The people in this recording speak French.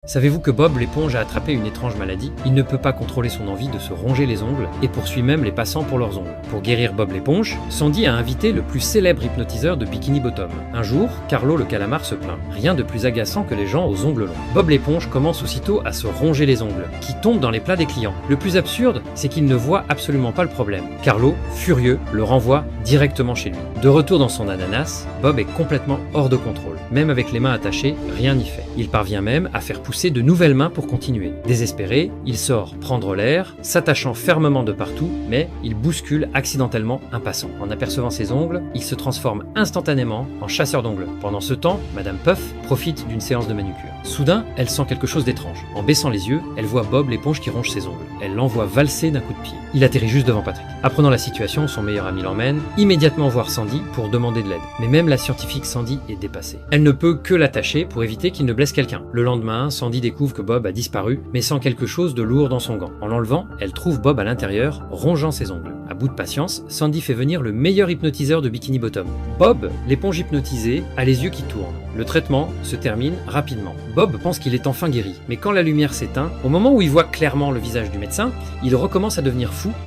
Savez-vous que Bob l'éponge a attrapé une étrange maladie? Il ne peut pas contrôler son envie de se ronger les ongles et poursuit même les passants pour leurs ongles. Pour guérir Bob l'éponge, Sandy a invité le plus célèbre hypnotiseur de Bikini Bottom. Un jour, Carlo le calamar se plaint. Rien de plus agaçant que les gens aux ongles longs. Bob l'éponge commence aussitôt à se ronger les ongles, qui tombent dans les plats des clients. Le plus absurde, c'est qu'il ne voit absolument pas le problème. Carlo, furieux, le renvoie directement chez lui. De retour dans son ananas, Bob est complètement hors de contrôle. Même avec les mains attachées, rien n'y fait. Il parvient même à faire pousser de nouvelles mains pour continuer. Désespéré, il sort prendre l'air, s'attachant fermement de partout, mais il bouscule accidentellement un passant. En apercevant ses ongles, il se transforme instantanément en chasseur d'ongles. Pendant ce temps, Madame Puff profite d'une séance de manucure. Soudain, elle sent quelque chose d'étrange. En baissant les yeux, elle voit Bob l'éponge qui ronge ses ongles. Elle l'envoie valser d'un coup de pied. Il atterrit juste devant Patrick. Apprenant la situation, son meilleur ami l'emmène immédiatement voir Sandy pour demander de l'aide. Mais même la scientifique Sandy est dépassée. Elle ne peut que l'attacher pour éviter qu'il ne blesse quelqu'un. Le lendemain, Sandy découvre que Bob a disparu, mais sent quelque chose de lourd dans son gant. En l'enlevant, elle trouve Bob à l'intérieur, rongeant ses ongles. À bout de patience, Sandy fait venir le meilleur hypnotiseur de Bikini Bottom. Bob, l'éponge hypnotisée, a les yeux qui tournent. Le traitement se termine rapidement. Bob pense qu'il est enfin guéri, mais quand la lumière s'éteint, au moment où il voit clairement le visage du médecin, il recommence à devenir fou